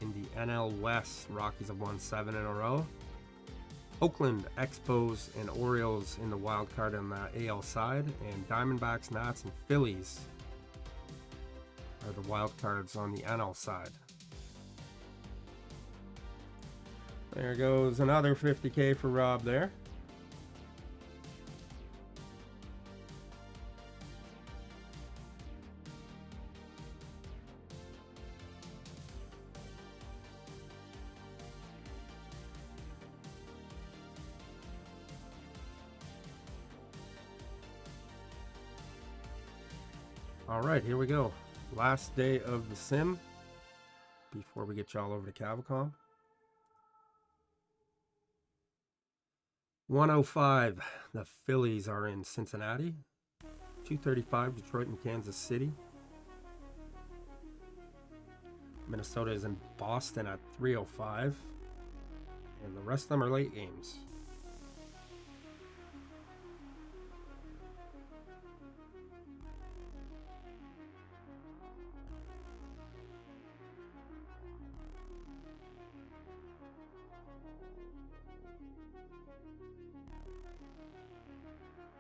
in the NL West. Rockies have won 7 in a row. Oakland, Expos, and Orioles in the wild card on the AL side. And Diamondbacks, Nats, and Phillies are the wild cards on the NL side. There goes another 50K for Rob there. All right, here we go. Last day of the sim before we get y'all over to Cavicom. 105, the Phillies are in Cincinnati. 235, Detroit and Kansas City. Minnesota is in Boston at 305. And the rest of them are late games.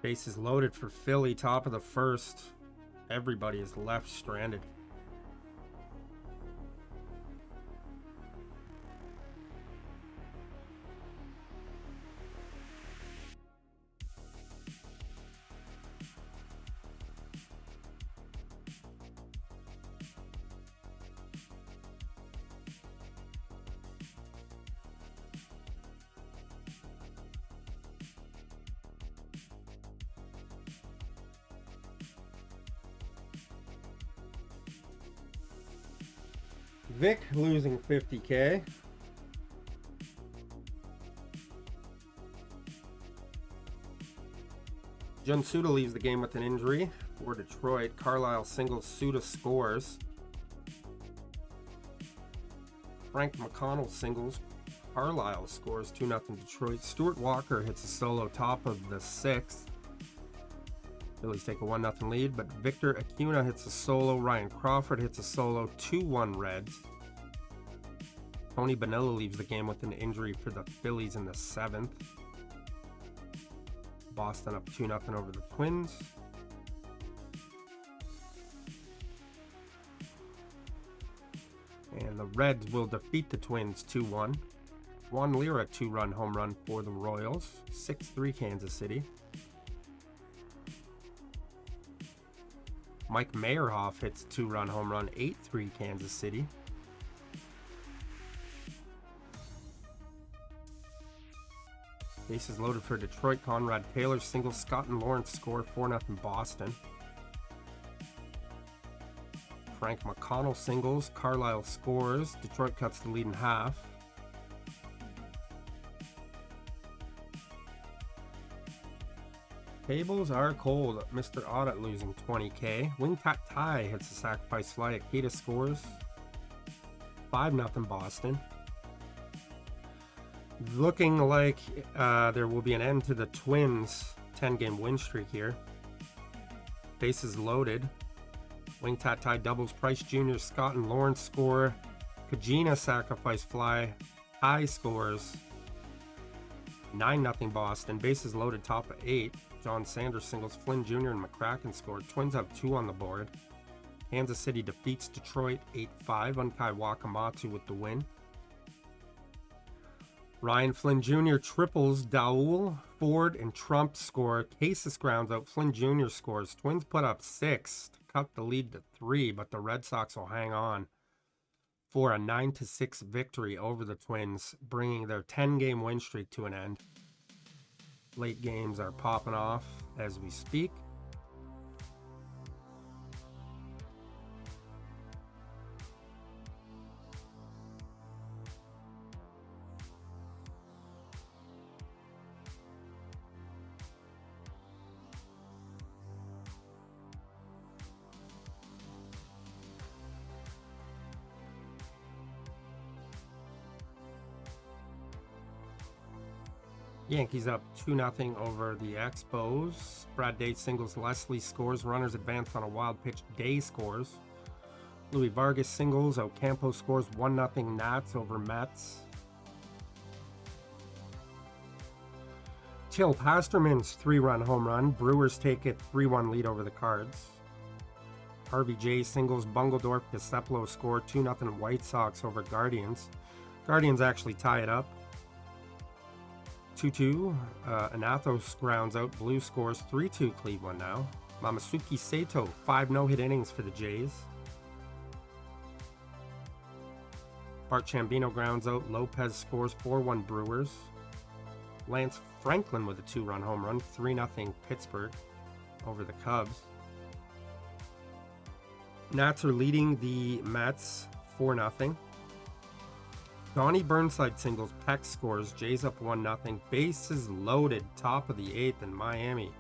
Bases loaded for Philly, top of the first. Everybody is left stranded. Vic losing 50K. Jun Suda leaves the game with an injury for Detroit. Carlisle singles, Suda scores. Frank McConnell singles, Carlisle scores 2-0 Detroit. Stuart Walker hits a solo top of the 6th. Phillies take a 1-0 lead, but Victor Acuna hits a solo. Ryan Crawford hits a solo, 2-1 Reds. Tony Bonilla leaves the game with an injury for the Phillies in the 7th. Boston up 2-0 over the Twins. And the Reds will defeat the Twins 2-1. Juan Lira 2-run home run for the Royals. 6-3 Kansas City. Mike Meyerhoff hits a 2-run home run. 8-3 Kansas City. Bases loaded for Detroit. Conrad Taylor singles. Scott and Lawrence score 4-0 Boston. Frank McConnell singles. Carlisle scores. Detroit cuts the lead in half. Tables are cold. Mr. Audit losing 20K. Wing Tat Tai hits a sacrifice fly. Akita scores. 5-0 Boston. Looking like there will be an end to the Twins' 10-game win streak here. Bases loaded. Wing Tat Tai doubles. Price Jr., Scott and Lawrence score. Kajina sacrifice fly. Tai scores. 9-0 Boston. Bases loaded, top of 8. John Sanders singles. Flynn Jr. and McCracken scored. Twins have 2 on the board. Kansas City defeats Detroit 8-5. Unkai Wakamatsu with the win. Ryan Flynn Jr. triples. Daul, Ford, and Trump score. Casas grounds out. Flynn Jr. scores. Twins put up 6 to cut the lead to 3, but the Red Sox will hang on for a 9-6 victory over the Twins, bringing their 10-game win streak to an end. Late games are popping off as we speak. Yankees up 2-0 over the Expos. Brad Day singles. Leslie scores. Runners advance on a wild pitch. Day scores. Louis Vargas singles. Ocampo scores. 1-0 Nats over Mets. Till Pasterman's 3-run home run. Brewers take a 3-1 lead over the Cards. Harvey J singles. Bungeldorf, Piseplo score. 2-0 White Sox over Guardians. Guardians actually tie it up. 2-2. Anathos grounds out. Blue scores. 3-2 Cleveland now. Mamasuki Sato, 5 no-hit innings for the Jays. Bart Chambino grounds out. Lopez scores. 4-1 Brewers. Lance Franklin with a 2-run home run. 3-0 Pittsburgh over the Cubs. Nats are leading the Mets 4-0. Donnie Burnside singles. Peck scores. Jays up 1-0. Bases loaded. Top of the 8th in Miami.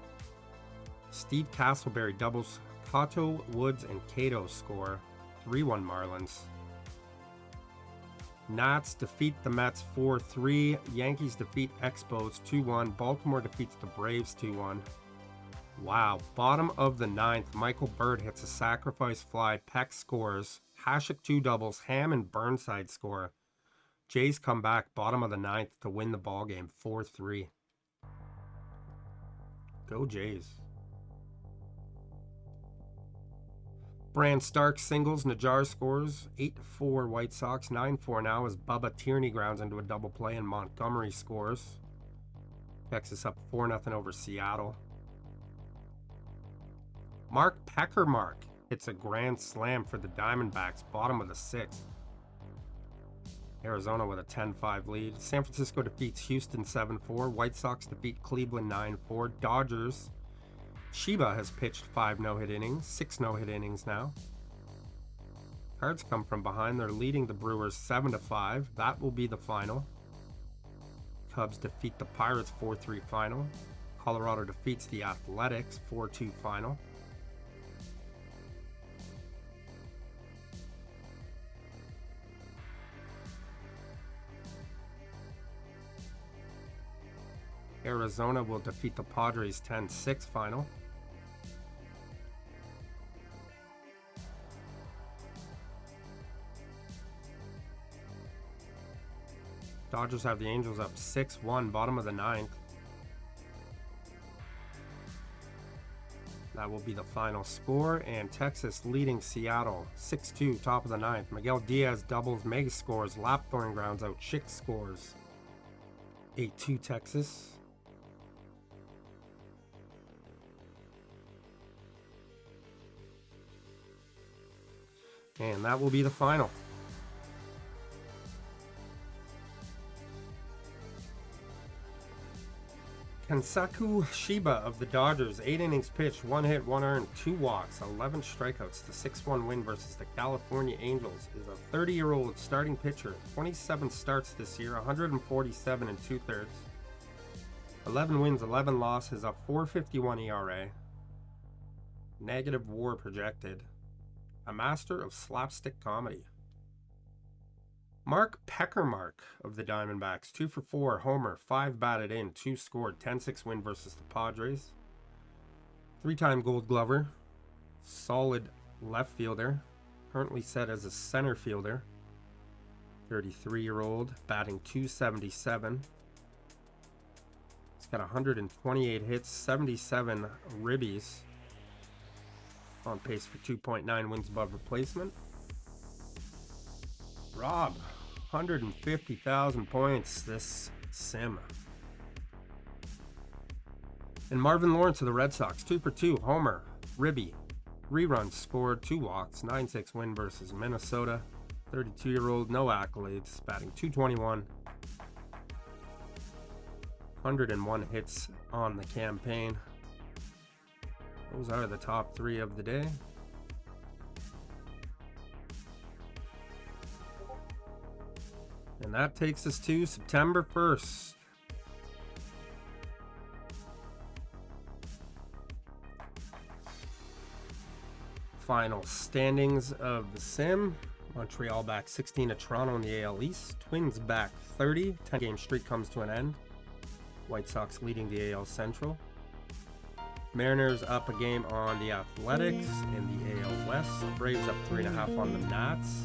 Steve Castleberry doubles. Kato, Woods, and Cato score. 3-1 Marlins. Nats defeat the Mets 4-3. Yankees defeat Expos 2-1. Baltimore defeats the Braves 2-1. Wow. Bottom of the 9th. Michael Bird hits a sacrifice fly. Peck scores. Hashik 2 doubles. Ham and Burnside score. Jays come back bottom of the 9th to win the ballgame 4-3. Go Jays. Brand Stark singles. Najjar scores. 8-4 White Sox. 9-4 now as Bubba Tierney grounds into a double play and Montgomery scores. Texas up 4-0 over Seattle. Mark Peckermark hits a grand slam for the Diamondbacks, bottom of the 6th. Arizona with a 10-5 lead. San Francisco defeats Houston 7-4. White Sox defeat Cleveland 9-4. Dodgers. Shiba has pitched 5 no-hit innings. 6 no-hit innings now. Cards come from behind. They're leading the Brewers 7-5. That will be the final. Cubs defeat the Pirates 4-3 final. Colorado defeats the Athletics 4-2 final. Arizona will defeat the Padres 10-6 final. Dodgers have the Angels up 6-1, bottom of the ninth. That will be the final score. And Texas leading Seattle 6-2, top of the ninth. Miguel Diaz doubles, Meg scores, Lapthorn grounds out, Schick scores. 8-2 Texas. And that will be the final. Kensaku Shiba of the Dodgers, 8 innings pitched, 1 hit, 1 earned, 2 walks, 11 strikeouts. The 6-1 win versus the California Angels. Is a 30-year-old starting pitcher, 27 starts this year, 147 and 2/3. 11 wins, 11 losses, a 4.51 ERA. Negative WAR projected. A master of slapstick comedy. Mark Peckermark of the Diamondbacks, 2 for 4, homer, 5 batted in, 2 scored, 10-6 win versus the Padres. 3-time Gold Glover, solid left fielder, currently set as a center fielder. 33-year-old, batting .277. He's got 128 hits, 77 ribbies, on pace for 2.9 wins above replacement. Rob, 150,000 points this sim. And Marvin Lawrence of the Red Sox, 2 for 2, homer, ribby, reruns scored, 2 walks, 9-6 win versus Minnesota. 32-year-old, no accolades, batting .221. 101 hits on the campaign. Those are the top 3 of the day. And that takes us to September 1st. Final standings of the sim. Montreal back 16 to Toronto in the AL East. Twins back 30. 10-game streak comes to an end. White Sox leading the AL Central. Mariners up a game on the Athletics in the AL West. Braves up 3.5 on the Nats.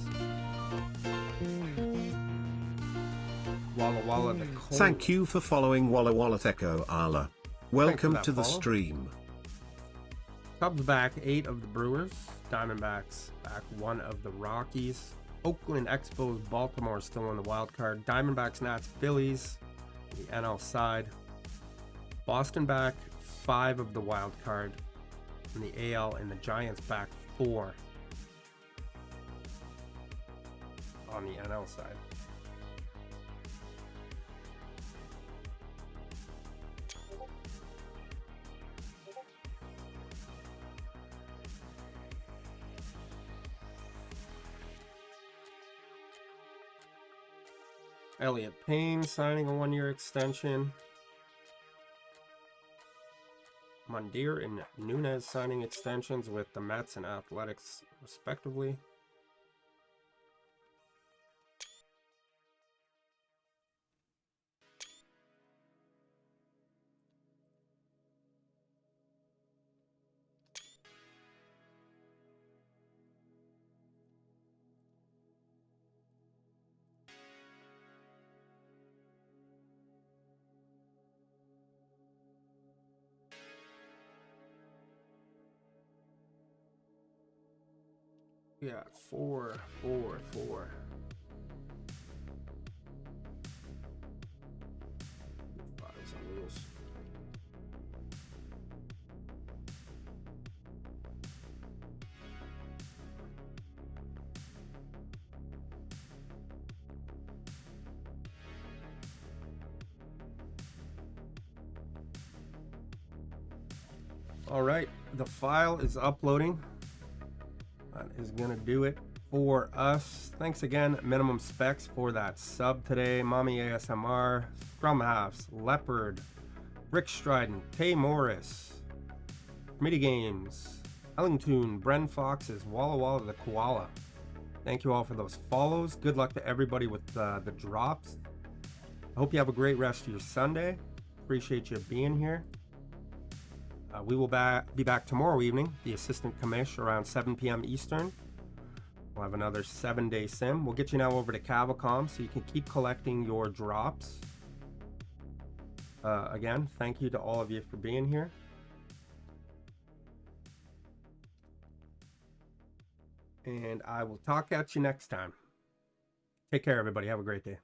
Walla Walla the Colts. Thank you for following Walla Walla Echo Ala. Welcome to the stream. Cubs back 8 of the Brewers. Diamondbacks back 1 of the Rockies. Oakland Expos, Baltimore still on the wild card. Diamondbacks, Nats, Phillies, the NL side. Boston back 5 of the wild card in the AL, and the Giants back 4 on the NL side. Elliot Payne signing a 1-year extension. Mundir and Nunez signing extensions with the Mets and Athletics, respectively. Yeah, 4, 4, 4. Files on those. All right, the file is uploading. That is going to do it for us. Thanks again, Minimum Specs, for that sub today. Mommy ASMR, Scrum Halves, Leopard, Rick Strident, Tay Morris, Committee Games, Ellington, Bren Foxes, Walla Walla the Koala. Thank you all for those follows. Good luck to everybody with the drops. I hope you have a great rest of your Sunday. Appreciate you being here. We will be back tomorrow evening, the Assistant Commish, around 7 p.m. Eastern. We'll have another 7-day sim. We'll get you now over to Cavicom so you can keep collecting your drops. Again, thank you to all of you for being here. And I will talk at you next time. Take care, everybody. Have a great day.